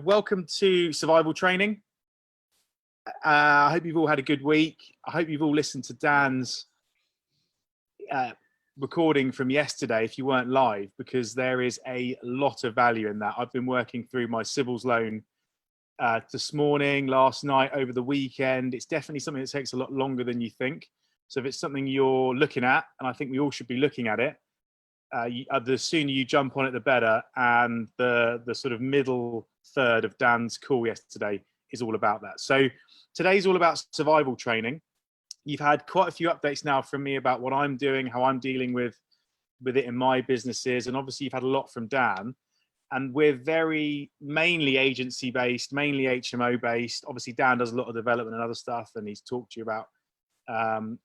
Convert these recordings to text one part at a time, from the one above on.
welcome to Survival Training. I hope you've all had a good week. I hope you've all listened to Dan's recording from yesterday if you weren't live, because there is a lot of value in that. I've been working through my Civils loan this morning, last night, over the weekend. It's definitely something that takes a lot longer than you think. So if it's something you're looking at, and I think we all should be looking at it, the sooner you jump on it, the better. And the sort of middle third of Dan's call yesterday is all about that. So today's all about survival training. You've had quite a few updates now from me about what I'm doing, how I'm dealing with it in my businesses, and obviously you've had a lot from Dan. And we're very mainly agency based, mainly HMO based. Obviously Dan does a lot of development and other stuff, and he's talked to you about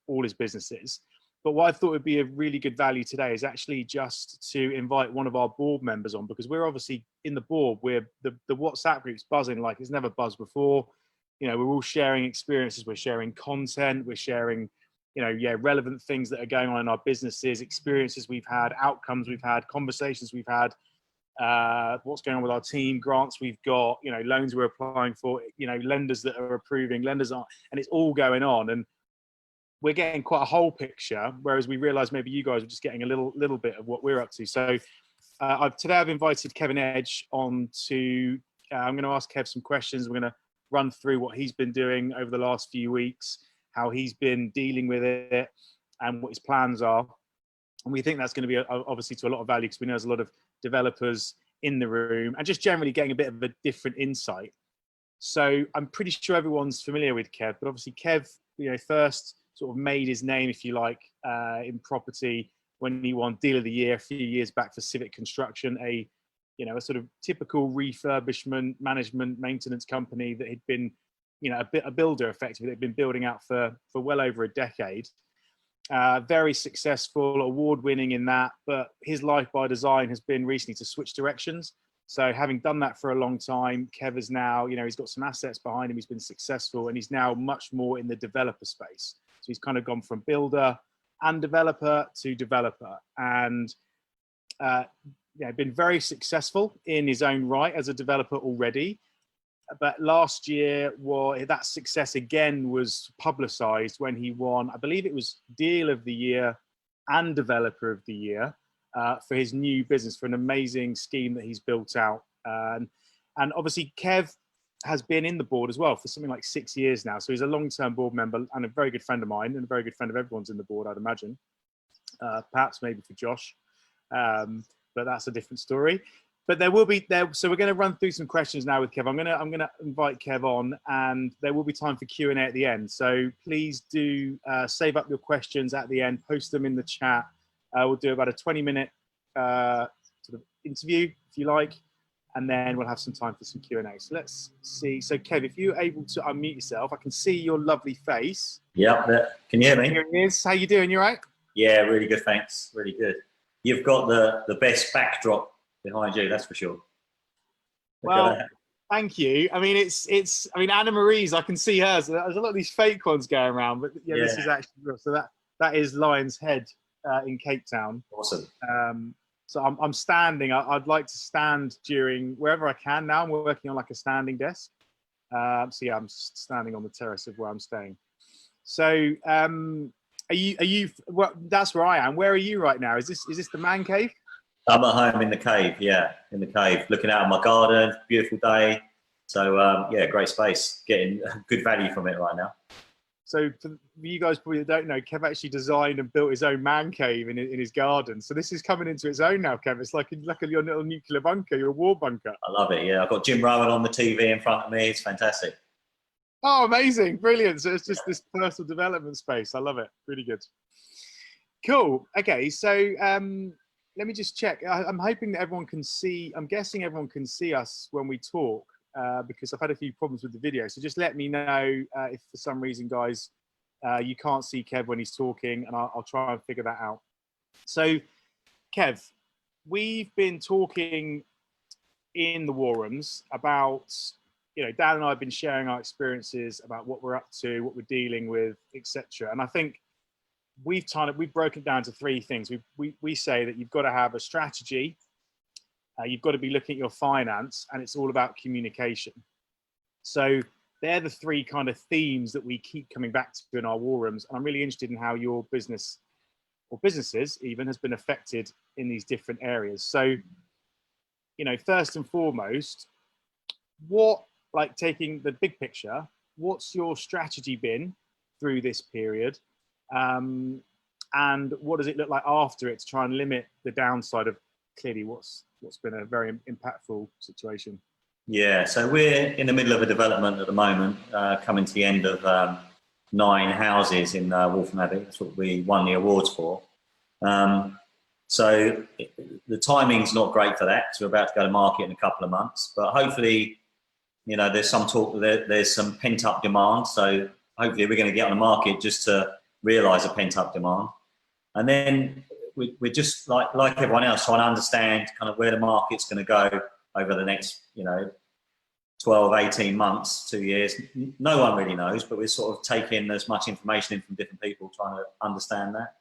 all his businesses. But what I thought would be a really good value today is actually just to invite one of our board members on, because we're obviously in the board, we're the WhatsApp group's buzzing like it's never buzzed before. You know, we're all sharing experiences, we're sharing content, we're sharing, you know, relevant things that are going on in our businesses, experiences we've had, outcomes we've had, conversations we've had, what's going on with our team, grants we've got, you know, loans we're applying for, you know, lenders that are approving, lenders aren't, and it's all going on. And we're getting quite a whole picture, whereas we realized maybe you guys are just getting a little bit of what we're up to. So today I've invited Kevin Edge on to, I'm going to ask Kev some questions. We're going to run through what he's been doing over the last few weeks, how he's been dealing with it, and what his plans are. And we think that's going to be obviously to a lot of value, because we know there's a lot of developers in the room, and just generally getting a bit of a different insight. So I'm pretty sure everyone's familiar with Kev, but obviously Kev, you know, first sort of made his name, if you like, in property when he won Deal of the Year a few years back for Civic Construction, a sort of typical refurbishment, management, maintenance company that had been, you know, a builder effectively. They'd been building out for well over a decade. Very successful, award-winning in that, but his life by design has been recently to switch directions. So having done that for a long time, Kev is now, you know, he's got some assets behind him, he's been successful, and he's now much more in the developer space. So he's kind of gone from builder and developer to developer, and been very successful in his own right as a developer already. But last year, that success again was publicized when he won, I believe it was Deal of the Year and Developer of the Year for his new business, for an amazing scheme that he's built out. And obviously Kev has been in the board as well for something like 6 years now. So he's a long-term board member and a very good friend of mine, and a very good friend of everyone's in the board, I'd imagine. Perhaps maybe for Josh, but that's a different story. But there will be there. So we're going to run through some questions now with Kev. I'm going to invite Kev on, and there will be time for Q&A at the end. So please do save up your questions at the end, post them in the chat. We'll do about a 20-minute sort of interview, if you like, and then we'll have some time for some Q&A. So let's see. So Kev, if you're able to unmute yourself, I can see your lovely face. Yeah, can you hear me? Here it is. How you doing? You all right? Yeah, really good, thanks. Really good. You've got the best backdrop behind you, that's for sure. Well, thank you. I mean, I mean, Anna Marie's, I can see hers. There's a lot of these fake ones going around, but yeah, this is actually real. So that is Lion's Head in Cape Town. Awesome. So I'm standing. I'd like to stand during wherever I can now. We're working on like a standing desk. So yeah, I'm standing on the terrace of where I'm staying. So are you? Well, that's where I am. Where are you right now? Is this the man cave? I'm at home in the cave. Yeah, in the cave, looking out at my garden. Beautiful day. So yeah, great space. Getting good value from it right now. So for you guys probably don't know, Kev actually designed and built his own man cave in his garden. So this is coming into its own now, Kev. It's like your little nuclear bunker, your war bunker. I love it. Yeah, I've got Jim Rowan on the TV in front of me. It's fantastic. Oh, amazing. Brilliant. So it's just this personal development space. I love it. Really good. Cool. Okay. So let me just check. I'm hoping that everyone can see. I'm guessing everyone can see us when we talk. Because I've had a few problems with the video. So just let me know if for some reason, guys, you can't see Kev when he's talking, and I'll try and figure that out. So Kev, we've been talking in the War Rooms about, you know, Dan and I have been sharing our experiences about what we're up to, what we're dealing with, etc. And I think we've broken it down to three things. We say that you've got to have a strategy, You've got to be looking at your finance, and it's all about communication. So they're the three kind of themes that we keep coming back to in our war rooms. And I'm really interested in how your business, or businesses even, has been affected in these different areas. So, you know, first and foremost, what, like taking the big picture, what's your strategy been through this period? And what does it look like after it to try and limit the downside of clearly what's been a very impactful situation? Yeah, so we're in the middle of a development at the moment, coming to the end of 9 houses in Waltham Abbey. That's what we won the awards for. So the timing's not great for that, because we're about to go to market in a couple of months. But hopefully, you know, there's some talk, there's some pent-up demand. So hopefully we're going to get on the market just to realise a pent-up demand. And then we're just like everyone else, trying to understand kind of where the market's going to go over the next, you know, 12, 18 months, 2 years. No one really knows, but we're sort of taking as much information in from different people, trying to understand that.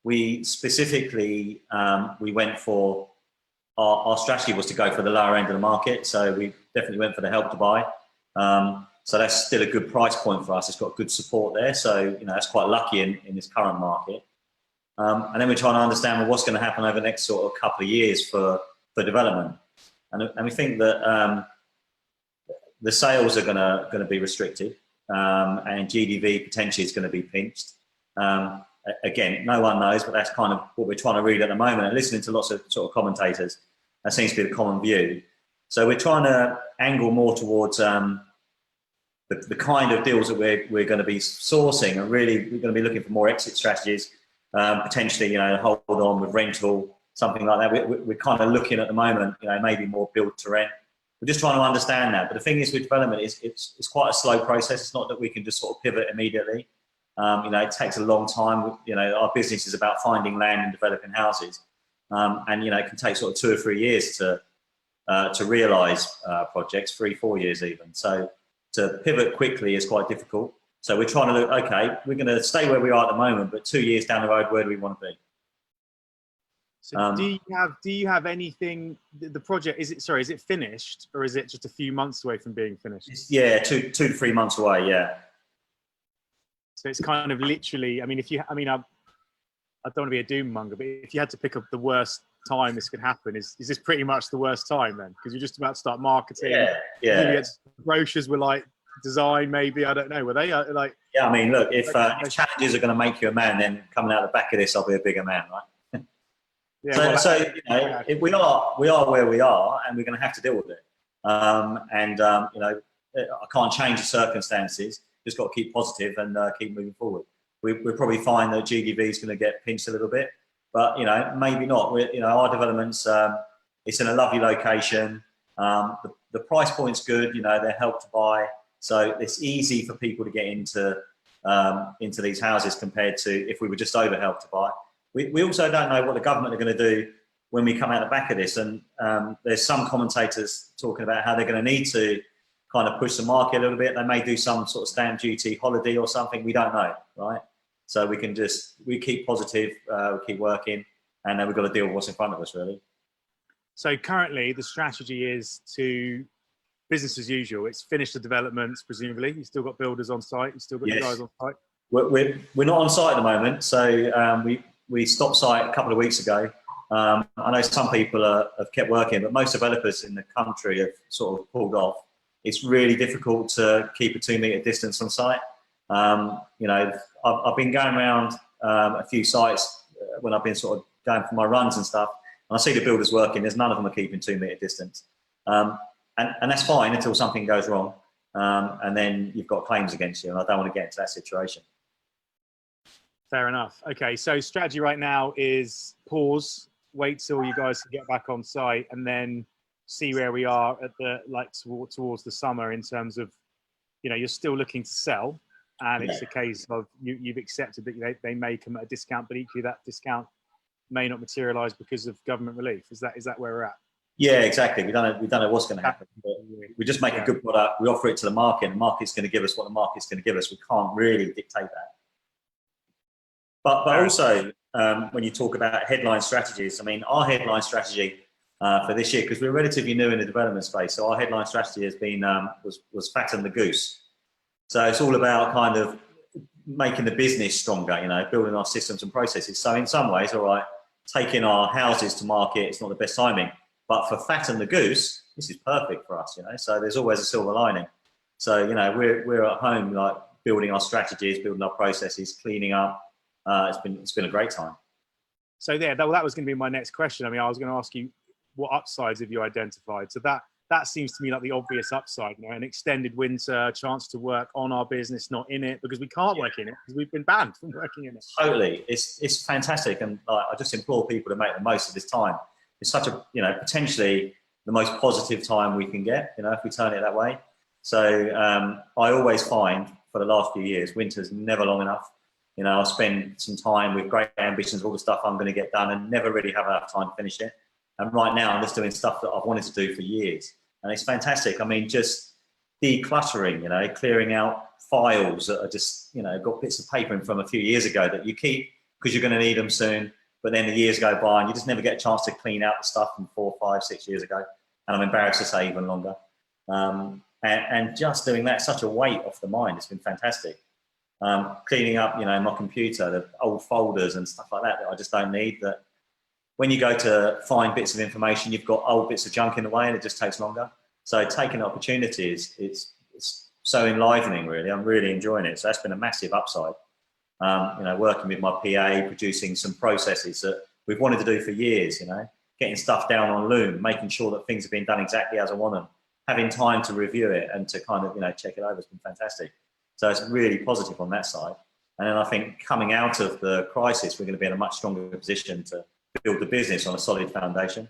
We specifically, we went for, our strategy was to go for the lower end of the market. So we definitely went for the Help to Buy. So that's still a good price point for us. It's got good support there. So, you know, that's quite lucky in this current market. And then we're trying to understand, well, what's going to happen over the next sort of couple of years for development. And we think that the sales are going to be restricted, and GDV potentially is going to be pinched. Again, no one knows, but that's kind of what we're trying to read at the moment. And listening to lots of sort of commentators, that seems to be the common view. So we're trying to angle more towards the kind of deals that we're going to be sourcing, and really we're going to be looking for more exit strategies, potentially, you know, hold on with rental, something like that. We're kind of looking at the moment, you know, maybe more build to rent. We're just trying to understand that. But the thing is with development, it's quite a slow process. It's not that we can just sort of pivot immediately. You know, it takes a long time. You know, our business is about finding land and developing houses. And, you know, it can take sort of 2 or 3 years to realise projects, 3-4 years even. So to pivot quickly is quite difficult. So we're trying to look, okay, we're going to stay where we are at the moment, but 2 years down the road, where do we want to be? So do you have anything, the project, is it finished, or is it just a few months away from being finished? Yeah, 2 to 3 months away, yeah. So it's kind of literally, I mean, I don't want to be a doom monger, but if you had to pick up the worst time this could happen, is this pretty much the worst time then? Because you're just about to start marketing. Yeah. Brochures were like design, maybe, I don't know, were they like? Yeah, I mean, look, if challenges are going to make you a man, then coming out the back of this, I'll be a bigger man, right? Yeah, so you know, if we are where we are, and we're going to have to deal with it. You know, I can't change the circumstances. Just got to keep positive and keep moving forward. We'll probably find that GDV is going to get pinched a little bit, but you know, maybe not. You know, our developments, it's in a lovely location. The price point's good. You know, they're Help to Buy, so it's easy for people to get into these houses compared to if we were just over Help to Buy. We also don't know what the government are going to do when we come out the back of this, and there's some commentators talking about how they're going to need to kind of push the market a little bit. They may do some sort of stamp duty holiday or something. We don't know, right? So we keep positive, we keep working, and then we've got to deal with what's in front of us, really. So currently the strategy is to business as usual. It's finished the developments, presumably. You've still got builders on site. You've still got you guys on site. We're not on site at the moment. So we stopped site a couple of weeks ago. I know some people have kept working, but most developers in the country have sort of pulled off. It's really difficult to keep a 2 metre distance on site. You know, I've been going around a few sites when I've been sort of going for my runs and stuff, and I see the builders working. There's none of them are keeping 2 metre distance, and that's fine until something goes wrong, and then you've got claims against you, and I don't want to get into that situation. Fair enough. Okay, so strategy right now is pause, wait till you guys can get back on site, and then see where we are at the towards the summer in terms of, you know, you're still looking to sell, and it's a case of you've accepted that they may come at a discount, but equally that discount may not materialise because of government relief. Is that where we're at? Yeah, exactly. We don't know what's going to happen. But we just make a good product. We offer it to the market, and the market's going to give us what the market's going to give us. We can't really dictate that. But also, when you talk about headline strategies, I mean, our headline strategy for this year, because we're relatively new in the development space. So our headline strategy has been was fatten the goose. So it's all about kind of making the business stronger, you know, building our systems and processes. So in some ways, all right, taking our houses to market, it's not the best timing, but for fatten the goose, this is perfect for us, you know. So there's always a silver lining. So, you know, we're at home, like building our strategies, building our processes, cleaning up. It's been a great time. So yeah, that was going to be my next question. I mean, I was going to ask you, what upsides have you identified? So that seems to me like the obvious upside, you know, an extended winter, chance to work on our business, not in it, because we can't work in it because we've been banned from working in it. Totally, it's fantastic, and I just implore people to make the most of this time. It's such a, you know, potentially the most positive time we can get, you know, if we turn it that way. So I always find for the last few years, winter's never long enough. You know, I'll spend some time with great ambitions, all the stuff I'm going to get done, and never really have enough time to finish it. And right now, I'm just doing stuff that I've wanted to do for years. And it's fantastic. I mean, just decluttering, you know, clearing out files that are just, you know, got bits of paper in from a few years ago that you keep because you're going to need them soon. But then the years go by and you just never get a chance to clean out the stuff from 4, 5, 6 years ago. And I'm embarrassed to say even longer. And just doing that, such a weight off the mind. It's been fantastic. Cleaning up, you know, my computer, the old folders and stuff like that I just don't need. That when you go to find bits of information, you've got old bits of junk in the way and it just takes longer. So taking opportunities, it's so enlivening, really. I'm really enjoying it. So that's been a massive upside. You know, working with my PA, producing some processes that we've wanted to do for years, you know, getting stuff down on Loom, making sure that things have been done exactly as I want them, having time to review it and to kind of, you know, check it over has been fantastic. So it's really positive on that side. And then I think coming out of the crisis, we're going to be in a much stronger position to build the business on a solid foundation.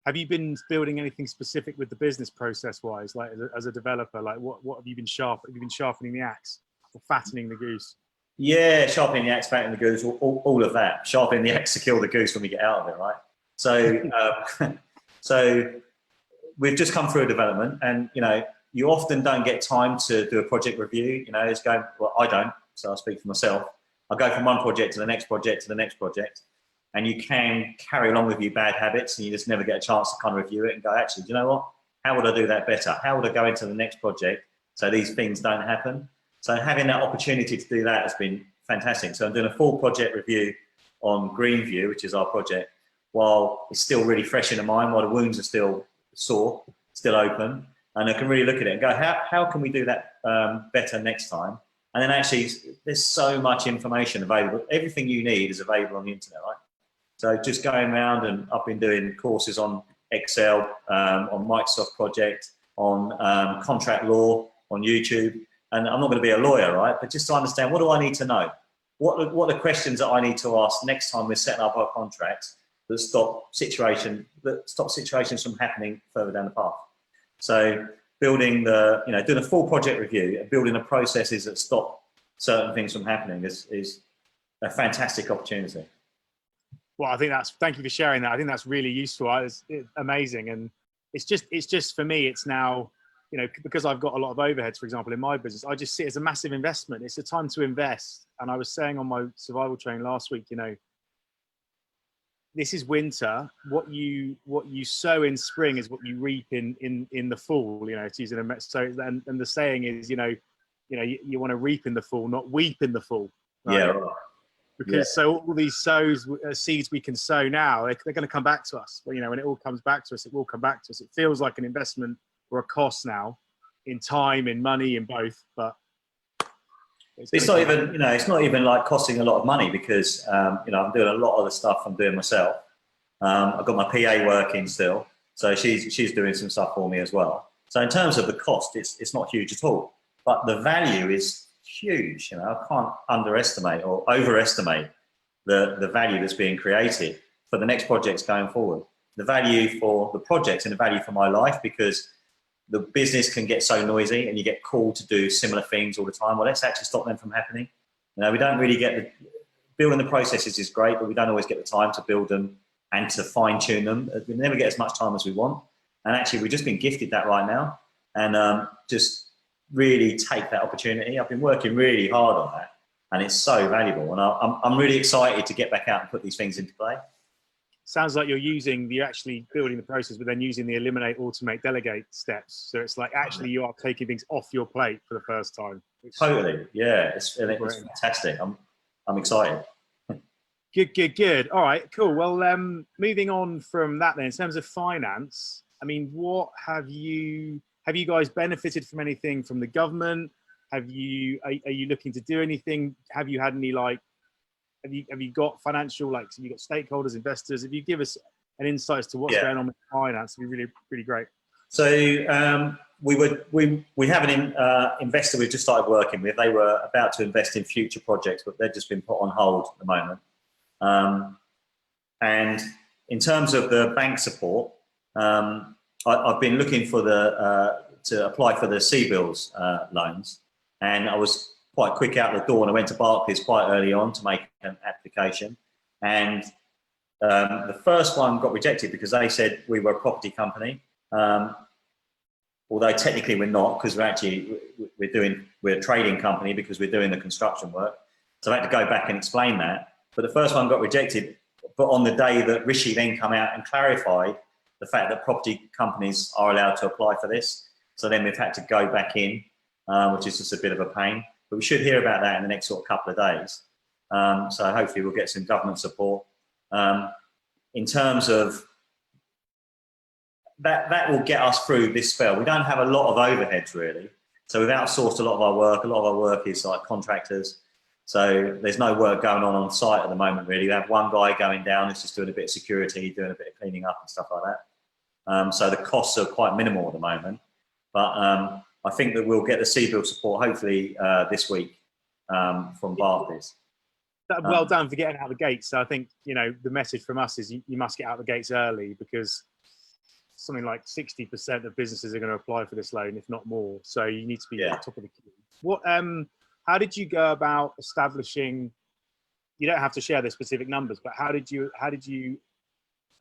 Have you been building anything specific with the business process wise, like as a developer? Like what have you been Have you been sharpening the axe or fattening the goose? Yeah, sharpening the axe, fattening the goose, all of that. Sharpening the axe to kill the goose when we get out of it, right? So, so we've just come through a development, and you know, you often don't get time to do a project review. You know, it's going, well, I don't, so I'll speak for myself. I go from one project to the next project to the next project, and you can carry along with your bad habits, and you just never get a chance to kind of review it and go, actually, do you know what? How would I do that better? How would I go into the next project so these things don't happen? So having that opportunity to do that has been fantastic. So I'm doing a full project review on Greenview, which is our project, while it's still really fresh in the mind, while the wounds are still sore, still open. And I can really look at it and go, how can we do that better next time? And then actually, there's so much information available. Everything you need is available on the internet, right? So just going around, and I've been doing courses on Excel, on Microsoft Project, on contract law, on YouTube. And I'm not going to be a lawyer, right? But just to understand, what do I need to know? What are the questions that I need to ask next time we're setting up our contracts that stop situations from happening further down the path? So building doing a full project review and building the processes that stop certain things from happening is a fantastic opportunity. Well, I think thank you for sharing that. I think that's really useful. It's amazing. And it's just for me, it's now, you know, because I've got a lot of overheads, for example, in my business, I just see it as a massive investment. It's a time to invest. And I was saying on my survival train last week, you know, this is winter. What you sow in spring is what you reap in the fall. You know, it's using and the saying is, you want to reap in the fall, not weep in the fall. Right? Yeah, right. Because so all these seeds we can sow now, they're going to come back to us. Well, you know, when it all comes back to us, it will come back to us. It feels like an investment or a cost now, in time, in money, in both. But it's not even, you know, it's not even like costing a lot of money, because you know, I'm doing a lot of the stuff I'm doing myself. I've got my PA working still, so she's doing some stuff for me as well. So in terms of the cost, it's not huge at all, but the value is huge. You know, I can't underestimate or overestimate the value that's being created for the next projects going forward. The value for the projects and the value for my life, because the business can get so noisy and you get called to do similar things all the time. Well, let's actually stop them from happening. You know, we don't really get building the processes is great, but we don't always get the time to build them and to fine tune them. We never get as much time as we want. And actually, we've just been gifted that right now, and just really take that opportunity. I've been working really hard on that, and it's so valuable. And I'm really excited to get back out and put these things into play. sounds like you're actually building the process, but then using the eliminate, automate, delegate steps. So it's like actually you are taking things off your plate for the first time. Totally, yeah, it's fantastic. I'm excited. Good. All right, cool. Well, moving on from that then, in terms of finance, I mean, what have you guys benefited from anything from the government? Are you looking to do anything? Have you had any have you got financial, have you got stakeholders, investors? If you give us an insight as to what's going on with finance, it'd be really great. So we have an investor we've just started working with. They were about to invest in future projects, but they've just been put on hold at the moment. And in terms of the bank support, I've been looking for to apply for the CBILS loans, and I was quite quick out the door, and I went to Barclays quite early on to make an application. And the first one got rejected because they said we were a property company, although technically we're not, because we're a trading company because we're doing the construction work. So I had to go back and explain that. But the first one got rejected, but on the day that Rishi then come out and clarified the fact that property companies are allowed to apply for this. So then we've had to go back in, which is just a bit of a pain. But we should hear about that in the next sort of couple of days. So hopefully we'll get some government support. In terms of that will get us through this spell. We don't have a lot of overheads really. So we've outsourced a lot of our work. A lot of our work is like contractors. So there's no work going on site at the moment really. We have one guy going down who's just doing a bit of security, doing a bit of cleaning up and stuff like that. So the costs are quite minimal at the moment. But I think that we'll get the CBILS support hopefully this week from Barclays. Well done for getting out the gates. So I think, the message from us is you must get out the gates early, because something like 60% of businesses are going to apply for this loan, if not more. So you need to be at the top of the queue. How did you go about establishing, you don't have to share the specific numbers, but how did you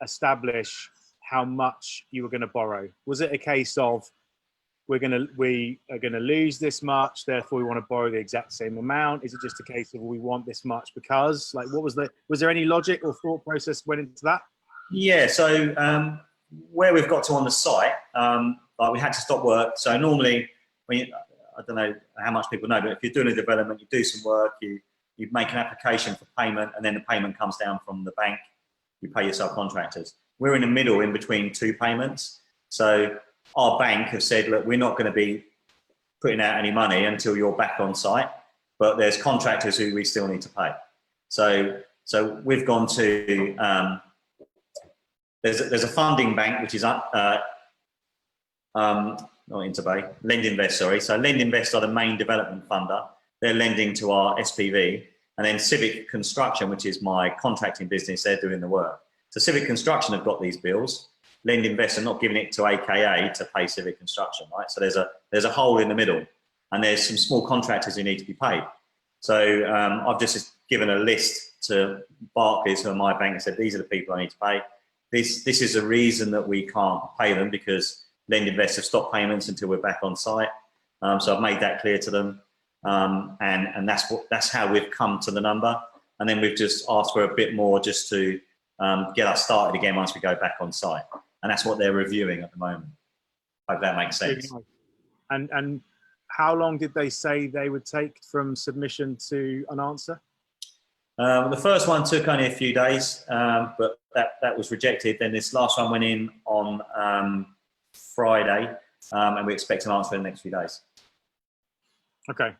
establish how much you were going to borrow? Was it a case of we are going to lose this much, therefore we want to borrow the exact same amount? Is it just a case of we want this much because, was there any logic or thought process went into that? Yeah, so where we've got to on the site, we had to stop work. So normally, I don't know how much people know, but if you're doing a development, you do some work, you make an application for payment, and then the payment comes down from the bank, you pay your subcontractors. We're in the middle in between two payments. So our bank have said, look, we're not going to be putting out any money until you're back on site, but there's contractors who we still need to pay. So we've gone to, there's a funding bank, which is not Interbay, LendInvest, sorry. So LendInvest are the main development funder. They're lending to our SPV, and then Civic Construction, which is my contracting business, they're doing the work. So Civic Construction have got these bills. LendInvest are not giving it to AKA to pay Civic Construction, right? So there's a hole in the middle, and there's some small contractors who need to be paid. So I've just given a list to Barclays, who are my bank, and said, these are the people I need to pay. This is the reason that we can't pay them, because LendInvest have stopped payments until we're back on site. So I've made that clear to them. And that's how we've come to the number. And then we've just asked for a bit more just to get us started again once we go back on site. And that's what they're reviewing at the moment. Hope that makes sense. And how long did they say they would take from submission to an answer? The first one took only a few days, but that was rejected. Then this last one went in on Friday, and we expect an answer in the next few days. Okay,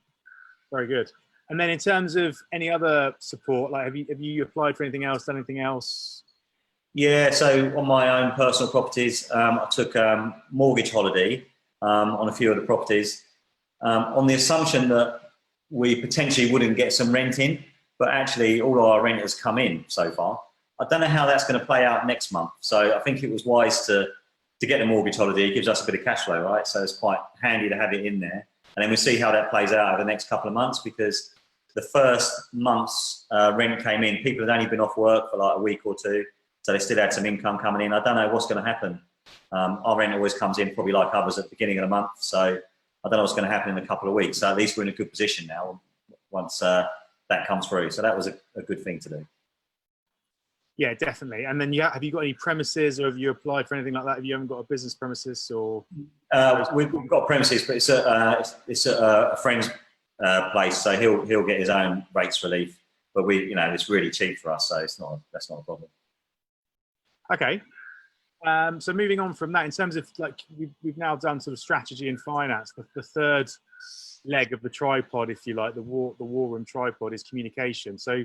very good. And then in terms of any other support, have you applied for anything else, done anything else? Yeah, so on my own personal properties, I took mortgage holiday on a few of the properties on the assumption that we potentially wouldn't get some rent in, but actually all our rent has come in so far. I don't know how that's going to play out next month. So I think it was wise to get the mortgage holiday. It gives us a bit of cash flow, right? So it's quite handy to have it in there. And then we'll see how that plays out over the next couple of months, because the first month's rent came in. People had only been off work for like a week or two, so they still had some income coming in. I don't know what's going to happen. Our rent always comes in probably like others at the beginning of the month, so I don't know what's going to happen in a couple of weeks. So at least we're in a good position now once that comes through. So that was a good thing to do. Yeah, definitely. And then have you got any premises, or have you applied for anything like that if you haven't got a business premises? Or We've got premises, but it's a friend's place, so he'll get his own rates relief. But it's really cheap for us, so that's not a problem. Okay. So moving on from that, in terms of like we've now done sort of strategy and finance. The third leg of the tripod, if you like, the war room tripod, is communication. So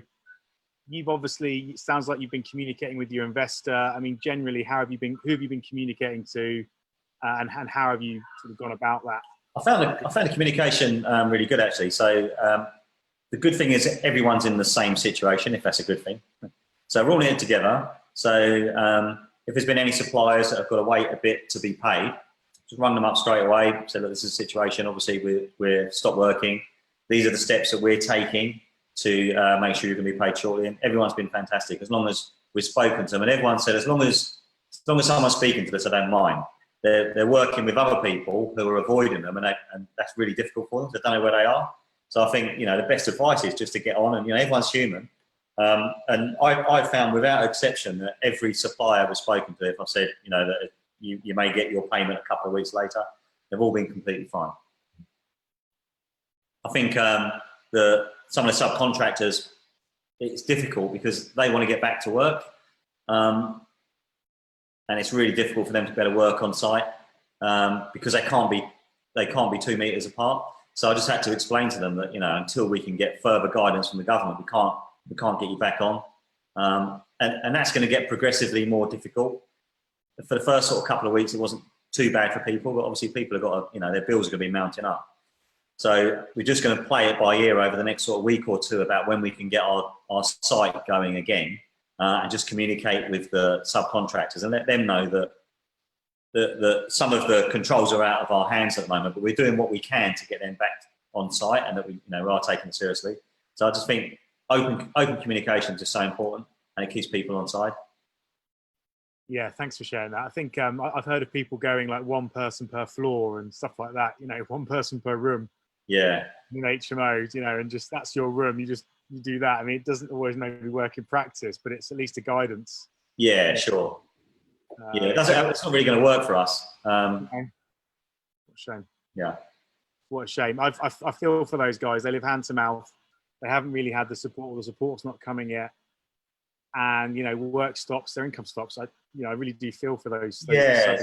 you've obviously, it sounds like you've been communicating with your investor. I mean, generally, who have you been communicating to, and how have you sort of gone about that? I found the communication really good, actually. So the good thing is everyone's in the same situation, if that's a good thing. So we're all in it together. So if there's been any suppliers that have got to wait a bit to be paid, just run them up straight away. So look, this is a situation. Obviously, we're stopped working. These are the steps that we're taking to make sure you're going to be paid shortly. And everyone's been fantastic. As long as we've spoken to them, and everyone said, as long as someone's speaking to us, I don't mind. They're working with other people who are avoiding them, and that's really difficult for them. They don't know where they are. So I think the best advice is just to get on, and everyone's human. And I found without exception that every supplier we've spoken to, if I said that you may get your payment a couple of weeks later, they've all been completely fine. I think some of the subcontractors, it's difficult because they want to get back to work. And it's really difficult for them to be able to work on site because they can't be 2 meters apart. So I just had to explain to them that until we can get further guidance from the government, we can't get you back on, and that's going to get progressively more difficult. For the first sort of couple of weeks, it wasn't too bad for people, but obviously people have got their bills are going to be mounting up. So we're just going to play it by ear over the next sort of week or two about when we can get our site going again. And just communicate with the subcontractors and let them know that some of the controls are out of our hands at the moment, but we're doing what we can to get them back on site, and that we are taking it seriously. So I just think open communication is just so important, and it keeps people on side. Yeah, thanks for sharing that. I think I've heard of people going like one person per floor and stuff like that. One person per room. Yeah. In HMOs, and just that's your room. You do that. I mean, it doesn't always maybe work in practice, but it's at least a guidance. Yeah, sure. It's not really going to work for us. What a shame. Yeah. What a shame. I feel for those guys. They live hand to mouth. They haven't really had the support. The support's not coming yet. And, work stops, their income stops. I really do feel for those. Yeah.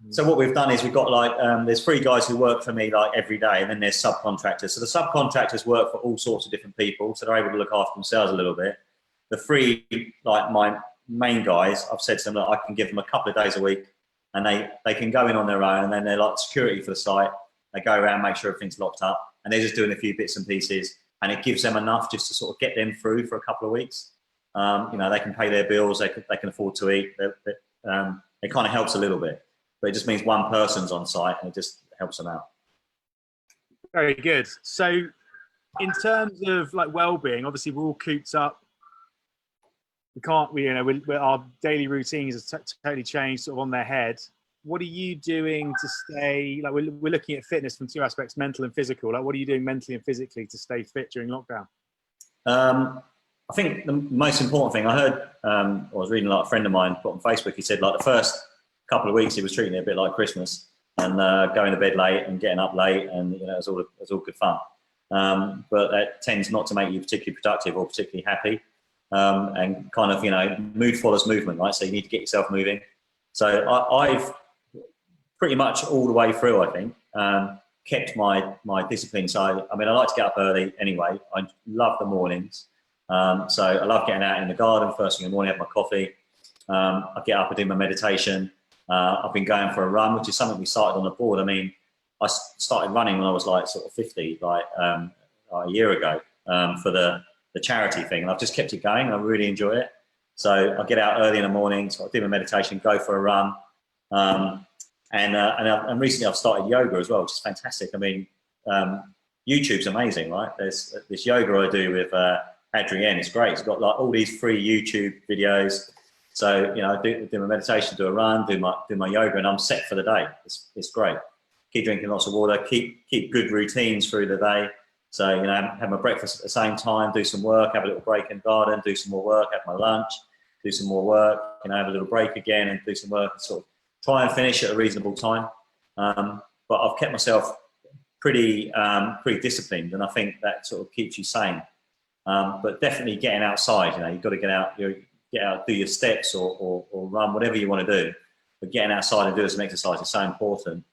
So what we've done is we've got there's 3 guys who work for me every day, and then there's subcontractors. So the subcontractors work for all sorts of different people, so they're able to look after themselves a little bit. The 3, my main guys, I've said to them that I can give them a couple of days a week, and they can go in on their own, and then they're like security for the site. They go around, make sure everything's locked up, and they're just doing a few bits and pieces, and it gives them enough just to sort of get them through for a couple of weeks. They can pay their bills, they can afford to eat. It kind of helps a little bit. But it just means one person's on site, and it just helps them out. Very good. So in terms of well-being, obviously we're all cooped up. Our daily routines are totally changed, sort of on their head. What are you doing to stay, we're looking at fitness from 2 aspects, mental and physical. What are you doing mentally and physically to stay fit during lockdown? I think the most important thing I heard, I was reading a friend of mine put on Facebook, he said the first couple of weeks he was treating it a bit like Christmas, and going to bed late and getting up late, and it was all good fun. But that tends not to make you particularly productive or particularly happy, and kind of mood follows movement, right? So you need to get yourself moving. So I've pretty much all the way through, I think, kept my discipline. So I like to get up early anyway. I love the mornings, so I love getting out in the garden first thing in the morning, have my coffee. I get up and do my meditation. I've been going for a run, which is something we started on the board. I started running when I was sort of 50, a year ago, for the charity thing, and I've just kept it going. I really enjoy it. So I get out early in the morning, so I do my meditation, go for a run, and recently I've started yoga as well, which is fantastic. YouTube's amazing, right? There's this yoga I do with Adrienne. It's great. It's got all these free YouTube videos. So I do my meditation, do a run, do my yoga, and I'm set for the day. It's great. Keep drinking lots of water. Keep good routines through the day. So have my breakfast at the same time, do some work, have a little break in the garden, do some more work, have my lunch, do some more work, have a little break again and do some work and sort of try and finish at a reasonable time. But I've kept myself pretty disciplined, and I think that sort of keeps you sane. But definitely getting outside, you've got to get out, do your steps or run, whatever you want to do. But getting outside and doing some exercise is so important.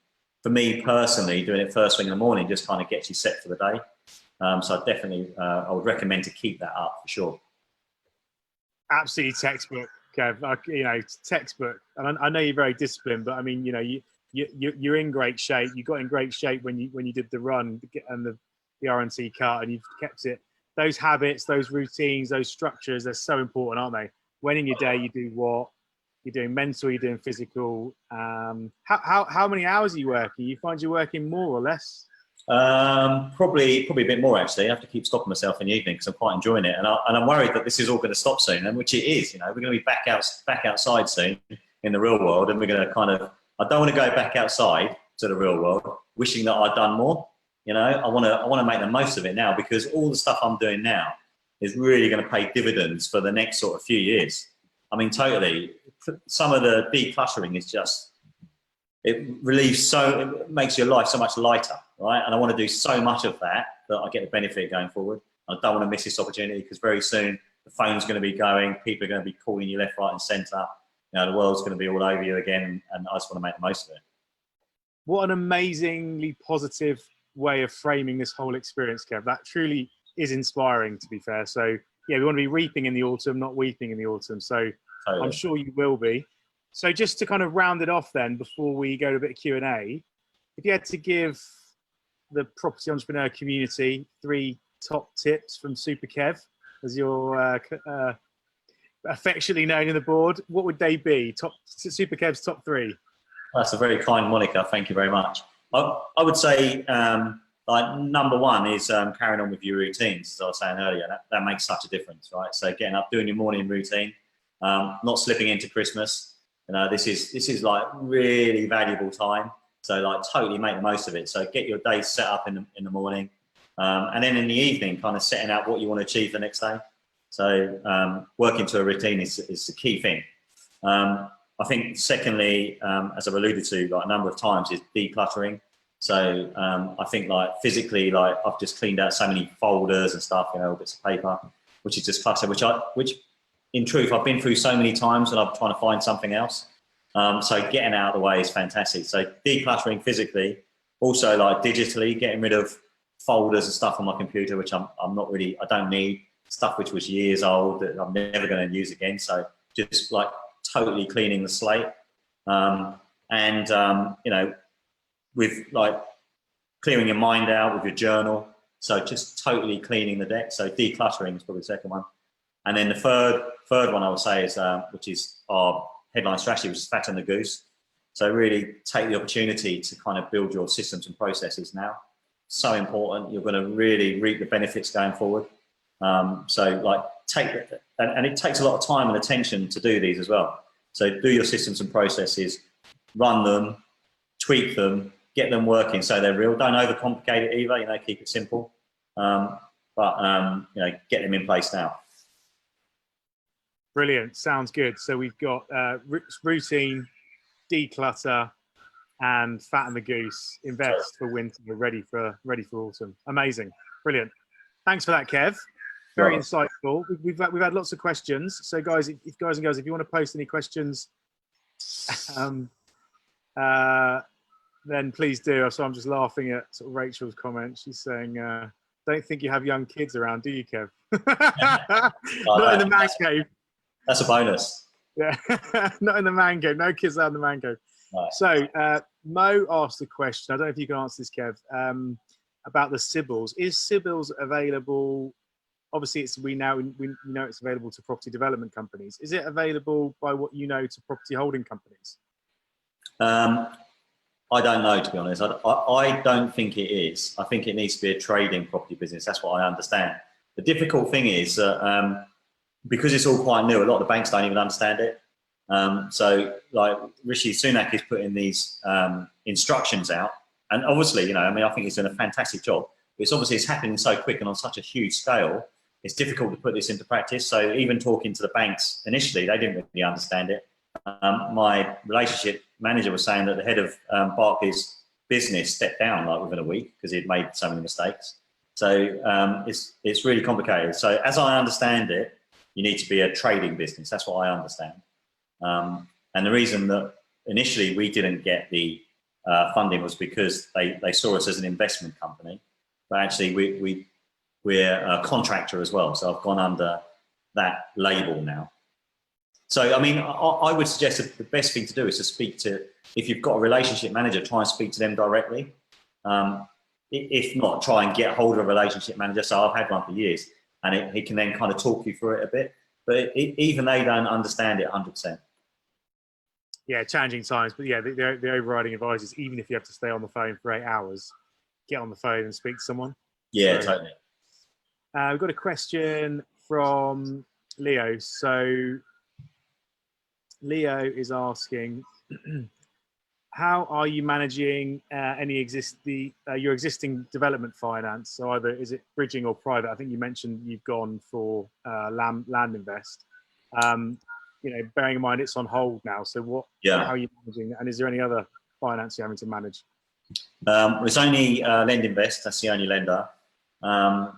For me personally, doing it first thing in the morning just kind of gets you set for the day. So I would recommend to keep that up for sure. Absolutely textbook, Kev. Textbook. And I know you're very disciplined, but I mean, you're in great shape. You got in great shape when you did the run and the RNC cut, and you've kept it. Those habits, those routines, those structures, they're so important, aren't they? When in your day you do what? You're doing mental, you're doing physical. How many hours are you working? You find you're working more or less? Probably a bit more actually. I have to keep stopping myself in the evening because I'm quite enjoying it, and I'm worried that this is all going to stop soon, and which it is. We're going to be back outside soon in the real world, and we're going to I don't want to go back outside to the real world, wishing that I'd done more. I want to make the most of it now, because all the stuff I'm doing now is really going to pay dividends for the next sort of few years. I mean, totally. Some of the decluttering is just, it makes your life so much lighter, right? And I want to do so much of that I get the benefit going forward. I don't want to miss this opportunity, because very soon the phone's going to be going, people are going to be calling you left, right and centre. The world's going to be all over you again, and I just want to make the most of it. What an amazingly positive way of framing this whole experience, Kev. That truly is inspiring, to be fair. So yeah, we want to be reaping in the autumn, not weeping in the autumn. So totally. I'm sure you will be. So just to kind of round it off then, before we go to a bit of Q&A, if you had to give the property entrepreneur community 3 top tips from Super Kev, as you're affectionately known in the board, what would they be? Super Kev's top 3. That's a very kind moniker. Thank you very much. I would say number 1 is carrying on with your routines, as I was saying earlier. That makes such a difference, right? So getting up, doing your morning routine, not slipping into Christmas. This is like really valuable time. So like totally make the most of it. So get your day set up in the morning, and then in the evening, kind of setting out what you want to achieve the next day. So working to a routine is the key thing. I think secondly, as I've alluded to like a number of times, is decluttering. So I think like physically, like I've just cleaned out so many folders and stuff, bits of paper, which is just clutter, which in truth, I've been through so many times and I'm trying to find something else. So getting out of the way is fantastic. So decluttering physically, also like digitally, getting rid of folders and stuff on my computer, which I don't need, stuff which was years old that I'm never going to use again. So just like totally cleaning the slate, with like clearing your mind out with your journal. So just totally cleaning the deck. So decluttering is probably the second one. And then the third one I would say is, which is our headline strategy, which is Fatten the Goose. So really take the opportunity to kind of build your systems and processes now. So important. You're going to really reap the benefits going forward. So like and it takes a lot of time and attention to do these as well. So do your systems and processes, run them, tweak them, get them working so they're real. Don't overcomplicate it either, keep it simple. But get them in place now. Brilliant, sounds good. So we've got routine, declutter, and fatten the goose. Invest for winter, ready for autumn. Amazing, brilliant. Thanks for that, Kev. Very insightful. We've had lots of questions. So guys, if guys and girls, if you want to post any questions, then please do. So I'm just laughing at sort of Rachel's comment. She's saying, "Don't think you have young kids around, do you, Kev?" Not in the man cave. That's a bonus. Yeah, not in the man cave. No kids out in the man cave. No. So Mo asked a question. I don't know if you can answer this, Kev, about the Sybils. Is Sybils available? Obviously, we know it's available to property development companies. Is it available by what you know to property holding companies? I don't know, to be honest. I don't think it is. I think it needs to be a trading property business. That's what I understand. The difficult thing is because it's all quite new, a lot of the banks don't even understand it. So like Rishi Sunak is putting these instructions out, and obviously, I think he's doing a fantastic job. But it's happening so quick and on such a huge scale it's difficult to put this into practice. So even talking to the banks initially, they didn't really understand it. My relationship manager was saying that the head of Barclays business stepped down like within a week because he'd made so many mistakes. So it's really complicated. So as I understand it, you need to be a trading business. That's what I understand. And the reason that initially we didn't get the funding was because they saw us as an investment company, but actually we're a contractor as well. So I've gone under that label now. So, I mean, I would suggest that the best thing to do is to speak to, if you've got a relationship manager, try and speak to them directly. If not, try and get hold of a relationship manager. So I've had one for years, and he can then kind of talk you through it a bit. But even they don't understand it 100%. Yeah, challenging times. But yeah, the overriding advice is, even if you have to stay on the phone for 8 hours, get on the phone and speak to someone. Yeah, so, totally. We've got a question from Leo. So Leo is asking, how are you managing your existing development finance? So either is it bridging or private? I think you mentioned you've gone for land invest. Bearing in mind it's on hold now. So how are you managing? And is there any other finance you're having to manage? It's only Lend Invest. That's the only lender. I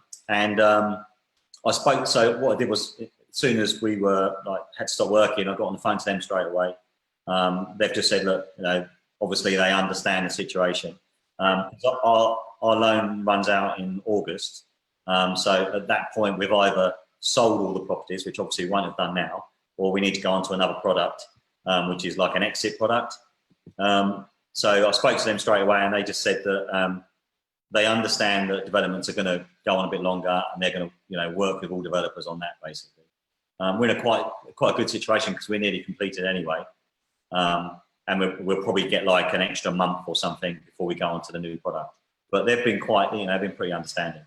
spoke. So what I did was, as soon as we had to stop working, I got on the phone to them straight away. They've just said, look, obviously they understand the situation. Our loan runs out in August. So at that point, we've either sold all the properties, which obviously we won't have done now, or we need to go on to another product, which is like an exit product. So I spoke to them straight away, and they just said that they understand that developments are going to go on a bit longer, and they're going to work with all developers on that, basically. We're in a quite a good situation because we're nearly completed anyway. And we'll probably get like an extra month or something before we go on to the new product. But they've been been pretty understanding.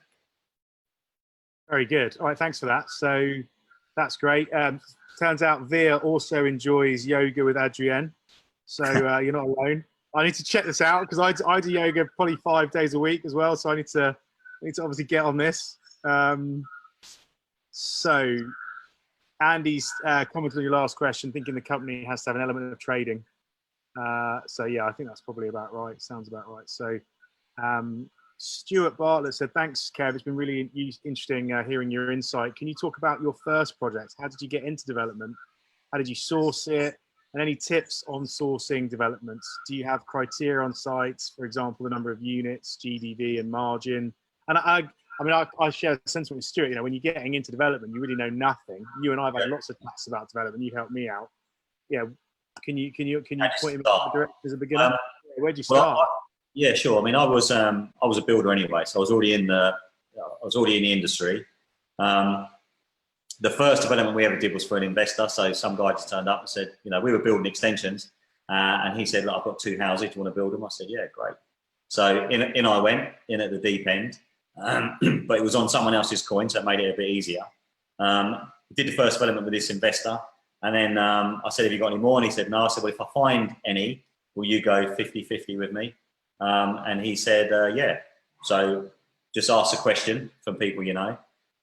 Very good. All right, thanks for that. So that's great. Turns out Veer also enjoys yoga with Adrienne. So you're not alone. I need to check this out because I do yoga probably 5 days a week as well. So I need to obviously get on this. So Andy's commented on your last question, thinking the company has to have an element of trading. So yeah, I think that's probably about right. Sounds about right. So Stuart Bartlett said, thanks, Kev. It's been really interesting hearing your insight. Can you talk about your first project? How did you get into development? How did you source it? And any tips on sourcing developments? Do you have criteria on sites, for example, the number of units, GDV and margin? And I share a sentiment with Stuart. When you're getting into development, you really know nothing. You and I have had lots of chats about development. You helped me out. Yeah. Can you point me in the direction as a beginner? Where'd you start? Yeah, sure. I mean, I was a builder anyway, so I was already in the industry. The first development we ever did was for an investor. So some guy just turned up and said, we were building extensions, and he said, look, I've got 2 houses. Do you want to build them? I said, yeah, great. So in I went in at the deep end, but it was on someone else's coin, so it made it a bit easier. Did the first development with this investor. And then I said, have you got any more? And he said, no. I said, well, if I find any, will you go 50-50 with me? And he said, yeah. So just ask a question from people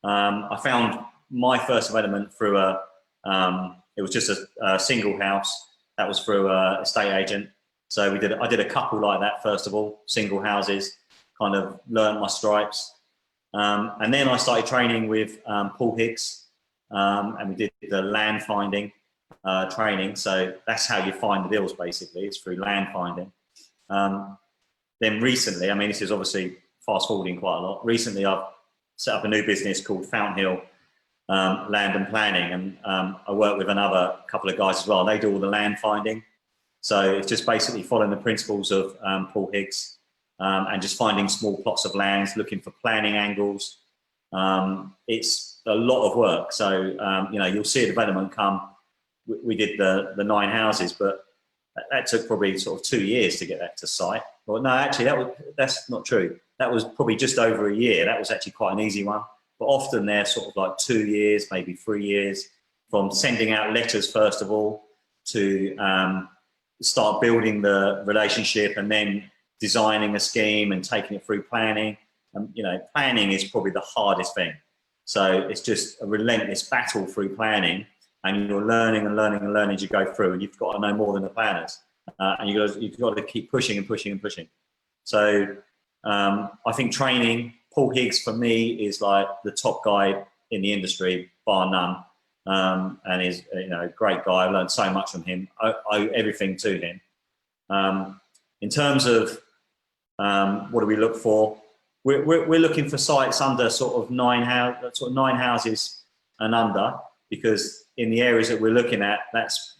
I found my first development through it was just a single house. That was through an estate agent. So I did a couple like that, first of all, single houses, kind of learned my stripes. And then I started training with Paul Hicks. And we did the land finding training. So that's how you find the deals, basically. It's through land finding. Then recently, I mean, this is obviously fast forwarding quite a lot. Recently, I've set up a new business called Fountain Hill Land and Planning. And I work with another couple of guys as well. They do all the land finding. So it's just basically following the principles of Paul Hicks and just finding small plots of land, looking for planning angles. It's a lot of work. So, you'll see a development come. We did the 9 houses, but that took probably sort of 2 years to get that to site. Well, no, actually, that's not true. That was probably just over a year. That was actually quite an easy one. But often they're sort of like 2 years, maybe 3 years, from sending out letters, first of all, to start building the relationship and then designing a scheme and taking it through planning. Planning is probably the hardest thing. So it's just a relentless battle through planning, and you're learning and learning and learning as you go through, and you've got to know more than the planners, and you've got to keep pushing and pushing and pushing. So I think training, Paul Higgs for me is like the top guy in the industry, bar none, and is, you know, a great guy. I learned so much from him. I owe everything to him. In terms of what do we look for? We're looking for sites under sort of 9 houses and under, because in the areas that we're looking at,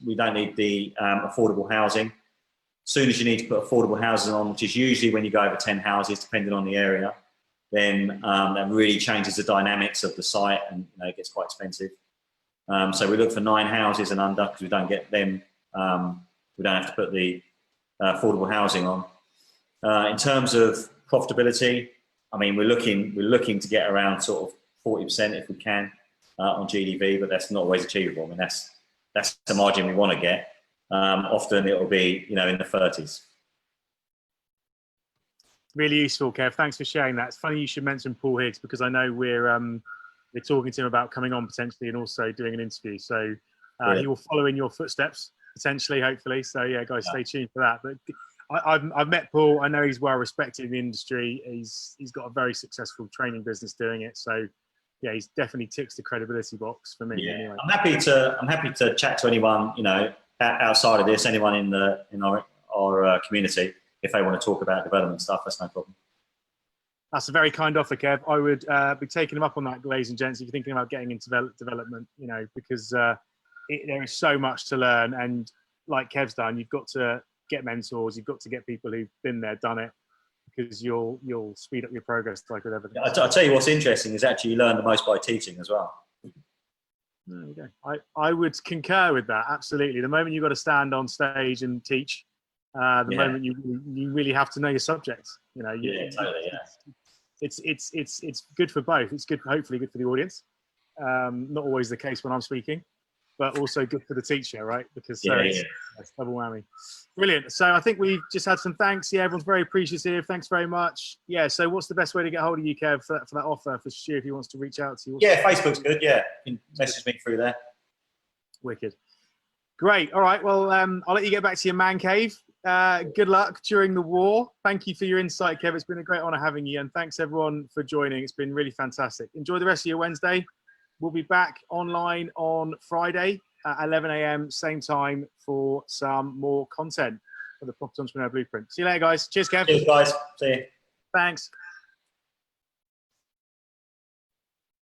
we don't need the affordable housing. As soon as you need to put affordable housing on, which is usually when you go over 10 houses, depending on the area, then that really changes the dynamics of the site, and, you know, it gets quite expensive. So we look for 9 houses and under, because we don't get them. We don't have to put the affordable housing on. In terms of profitability, I mean, we're looking to get around sort of 40% if we can on GDV, but that's not always achievable. I mean, that's the margin we want to get. Often it will be, you know, in the 30s. Really useful, Kev. Thanks for sharing that. It's funny you should mention Paul Higgs, because I know we're talking to him about coming on potentially and also doing an interview. So he will follow in your footsteps potentially, hopefully. So yeah, guys, stay tuned for that. But I've met Paul. I know he's well respected in the industry. He's got a very successful training business doing it. So yeah, he's definitely ticks the credibility box for me. Yeah, anyway. I'm happy to chat to anyone, you know, outside of this, anyone in our community, if they want to talk about development stuff. That's no problem. That's a very kind offer, Kev. I would be taking him up on that, ladies and gents, if you're thinking about getting into development, you know, because there is so much to learn. And like Kev's done, you've got to get mentors, you've got to get people who've been there, done it, because you'll speed up your progress like with everything. I'll tell you what's interesting is actually you learn the most by teaching as well. There you go. I would concur with that, absolutely. The moment you've got to stand on stage and teach, moment you really have to know your subject. You know, totally, it's good for both. It's good, hopefully good for the audience. Not always the case when I'm speaking, but also good for the teacher, right? Because it's double whammy. Brilliant. So I think we've just had some thanks. Yeah, everyone's very appreciative. Thanks very much. Yeah. So what's the best way to get hold of you, Kev, for that offer for Stu if he wants to reach out to you? Yeah, Facebook's good. Yeah, you can message me through there. Wicked. Great. All right. Well, I'll let you get back to your man cave. Good luck during the war. Thank you for your insight, Kev. It's been a great honor having you, and thanks everyone for joining. It's been really fantastic. Enjoy the rest of your Wednesday. We'll be back online on Friday at 11 a.m. same time for some more content for the Property Entrepreneur Blueprint. See you later, guys. Cheers, Kev. Cheers, guys. See you. Thanks.